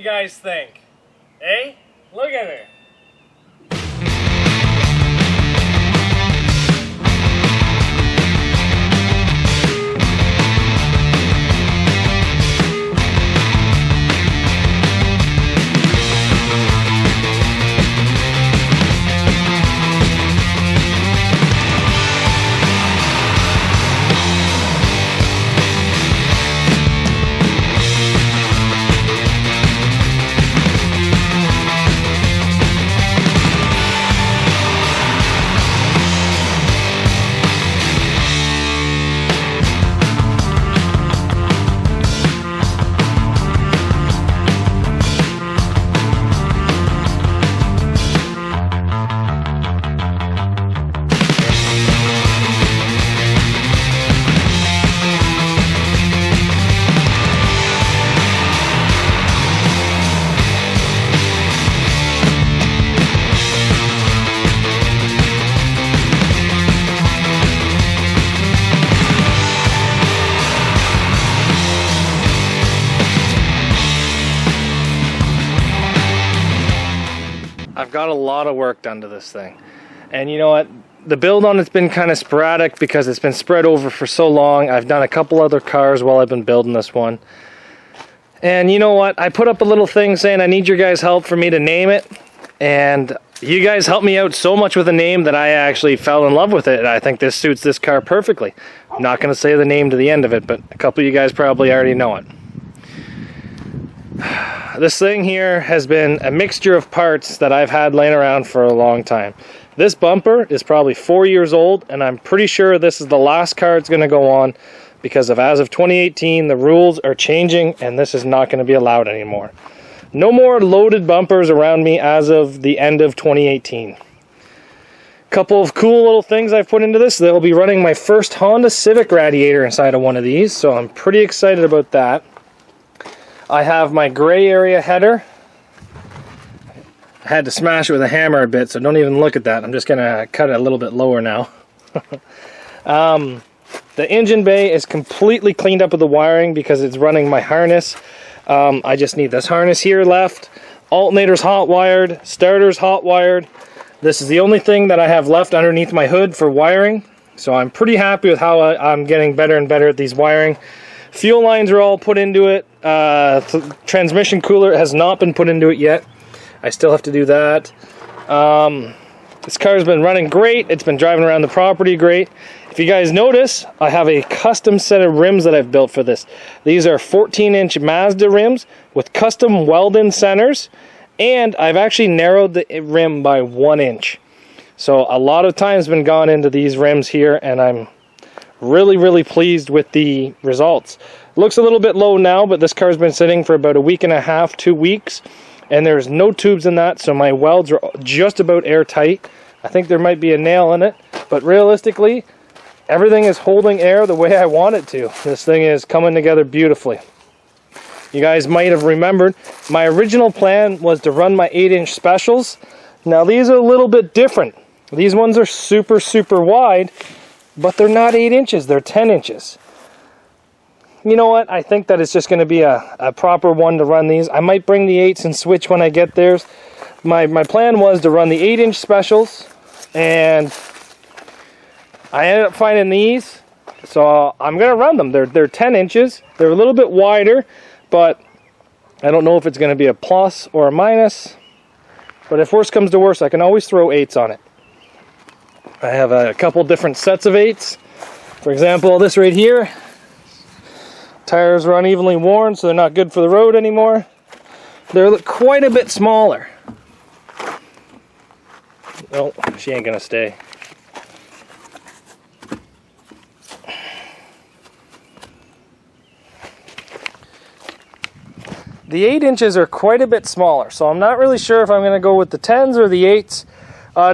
you guys think? Eh? Look at her. I've got a lot of work done to this thing, and you know what, the build on it's been kind of sporadic because it's been spread over for so long. I've done a couple other cars while I've been building this one, and you know what, I put up a little thing saying I need your guys' help for me to name it, and you guys helped me out so much with the name that I actually fell in love with it. I think this suits this car perfectly. I'm not going to say the name to the end of it, but a couple of you guys probably already know it. This thing here has been a mixture of parts that I've had laying around for a long time. This bumper is probably 4 years old, and I'm pretty sure this is the last car it's going to go on because as of 2018 the rules are changing and this is not going to be allowed anymore. No more loaded bumpers around me as of the end of 2018. Couple of cool little things I've put into this. They'll be running my first Honda Civic radiator inside of one of these, so I'm pretty excited about that. I have my gray area header. I had to smash it with a hammer a bit, so don't even look at that. I'm just going to cut it a little bit lower now. The engine bay is completely cleaned up with the wiring because it's running my harness. I just need this harness here left. Alternator's hot wired. Starter's hot wired. This is the only thing that I have left underneath my hood for wiring. So I'm pretty happy with how I'm getting better and better at these wiring. Fuel lines are all put into it. Transmission cooler has not been put into it yet. I still have to do that. This car's been running great. It's been driving around the property great. If you guys notice, I have a custom set of rims that I've built for this. These are 14-inch Mazda rims with custom weld-in centers, and I've actually narrowed the rim by 1 inch. So a lot of time's been gone into these rims here, and I'm really pleased with the results. Looks a little bit low now, but this car's been sitting for about a week and a half, 2 weeks, and there's no tubes in that, so my welds are just about airtight. I think there might be a nail in it, but realistically, everything is holding air the way I want it to. This thing is coming together beautifully. You guys might have remembered, my original plan was to run my 8-inch specials. Now these are a little bit different. These ones are super wide, but they're not 8 inches, they're 10 inches. You know what, I think that it's just going to be a proper one to run these. I might bring the 8s and switch when I get theirs. My plan was to run the 8-inch specials, and I ended up finding these, so I'm going to run them. They're 10 inches, they're a little bit wider, but I don't know if it's going to be a plus or a minus. But if worse comes to worse, I can always throw 8s on it. I have a couple different sets of 8s. For example, this right here. Tires are unevenly worn, so they're not good for the road anymore. They're quite a bit smaller. Oh, she ain't gonna stay. The 8 inches are quite a bit smaller, so I'm not really sure if I'm going to go with the 10s or the 8s.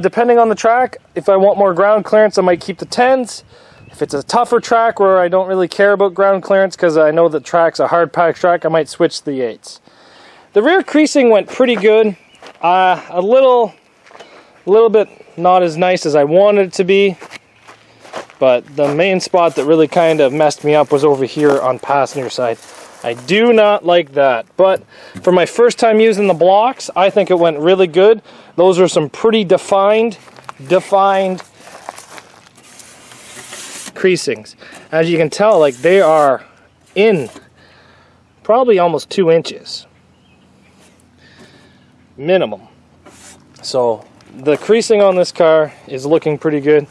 Depending on the track, if I want more ground clearance, I might keep the 10s. If it's a tougher track where I don't really care about ground clearance because I know the track's a hard pack track, I might switch to the 8s. The rear creasing went pretty good. A little bit not as nice as I wanted it to be, but the main spot that really kind of messed me up was over here on passenger side. I do not like that. But for my first time using the blocks, I think it went really good. Those are some pretty defined creasings. As you can tell, like, they are in probably almost 2 inches minimum. So the creasing on this car is looking pretty good.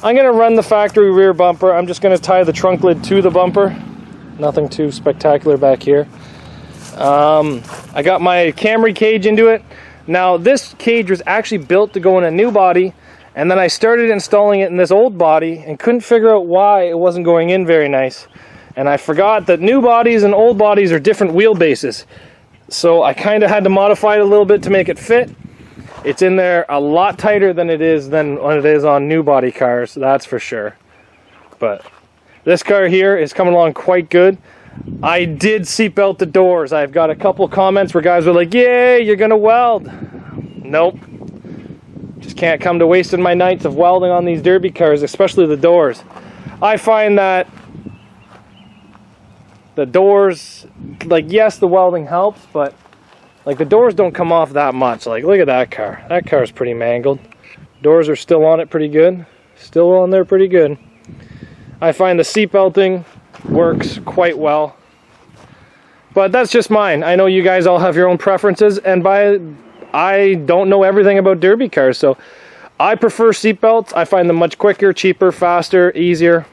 I'm going to run the factory rear bumper. I'm just going to tie the trunk lid to the bumper. Nothing too spectacular back here. I got my Camry cage into it. Now this cage was actually built to go in a new body, and then I started installing it in this old body and couldn't figure out why it wasn't going in very nice. And I forgot that new bodies and old bodies are different wheelbases. So I kind of had to modify it a little bit to make it fit. It's in there a lot tighter than it is on new body cars, that's for sure. But this car here is coming along quite good. I did seatbelt the doors. I've got a couple comments where guys were like, "Yay, you're gonna weld." Nope. Just can't come to wasting my nights of welding on these derby cars, especially the doors. I find that the doors, like, yes, the welding helps, but like the doors don't come off that much. Like, look at that car. That car is pretty mangled. Doors are still on it pretty good. Still on there pretty good. I find the seat belting works quite well. But that's just mine. I know you guys all have your own preferences, and I don't know everything about derby cars, so I prefer seat belts. I find them much quicker, cheaper, faster, easier.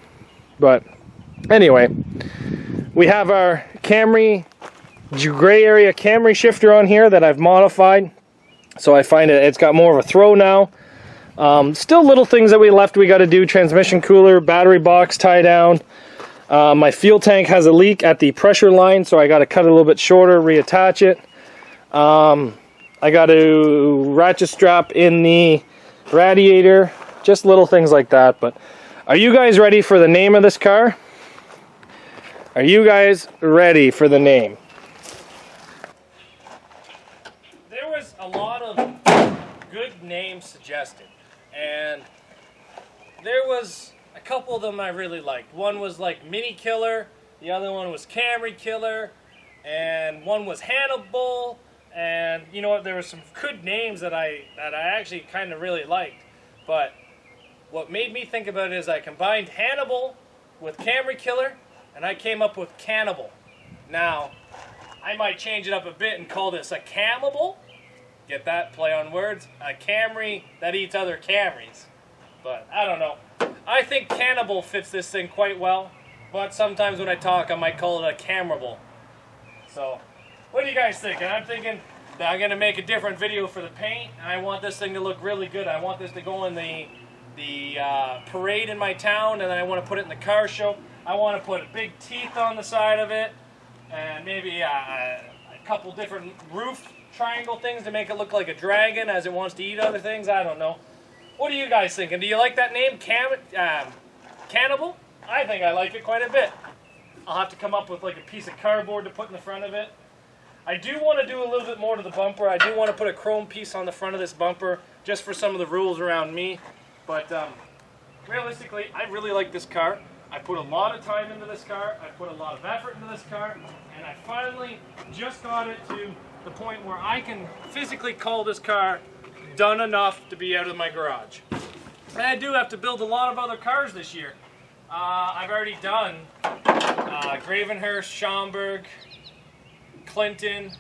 But anyway, we have our Camry gray area Camry shifter on here that I've modified. So I find it's got more of a throw now. Still little things that we got to do. Transmission cooler, battery box tie down. My fuel tank has a leak at the pressure line, so I got to cut it a little bit shorter, reattach it. I got to ratchet strap in the radiator. Just little things like that. But are you guys ready for the name of this car? Are you guys ready for the name? There was a lot of good names suggested, and there was a couple of them I really liked. One was like Mini Killer, the other one was Camry Killer, and one was Hannibal. And you know what, there were some good names that I actually kind of really liked. But what made me think about it is I combined Hannibal with Camry Killer, and I came up with Cannibal. Now, I might change it up a bit and call this a Camable. Get that? Play on words. A Camry that eats other Camrys. But I don't know. I think Cannibal fits this thing quite well. But sometimes when I talk, I might call it a Camrable. So, what do you guys think? And I'm thinking that I'm going to make a different video for the paint. And I want this thing to look really good. I want this to go in the parade in my town. And then I want to put it in the car show. I want to put big teeth on the side of it. And maybe a couple different roof triangle things to make it look like a dragon as it wants to eat other things. I don't know. What are you guys thinking? Do you like that name, Cannibal? I think I like it quite a bit. I'll have to come up with like a piece of cardboard to put in the front of it. I do want to do a little bit more to the bumper. I do want to put a chrome piece on the front of this bumper just for some of the rules around me. But realistically, I really like this car. I put a lot of time into this car. I put a lot of effort into this car. And I finally just got it to the point where I can physically call this car done enough to be out of my garage. And I do have to build a lot of other cars this year. I've already done Gravenhurst, Schaumburg, Clinton,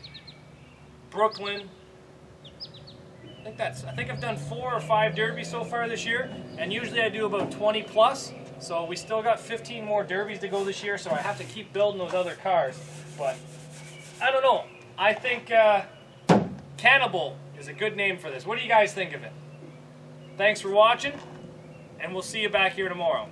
Brooklyn. I think I've done 4 or 5 derbies so far this year, and usually I do about 20 plus. So we still got 15 more derbies to go this year, so I have to keep building those other cars. But I don't know. I think Cannibal is a good name for this. What do you guys think of it? Thanks for watching, and we'll see you back here tomorrow.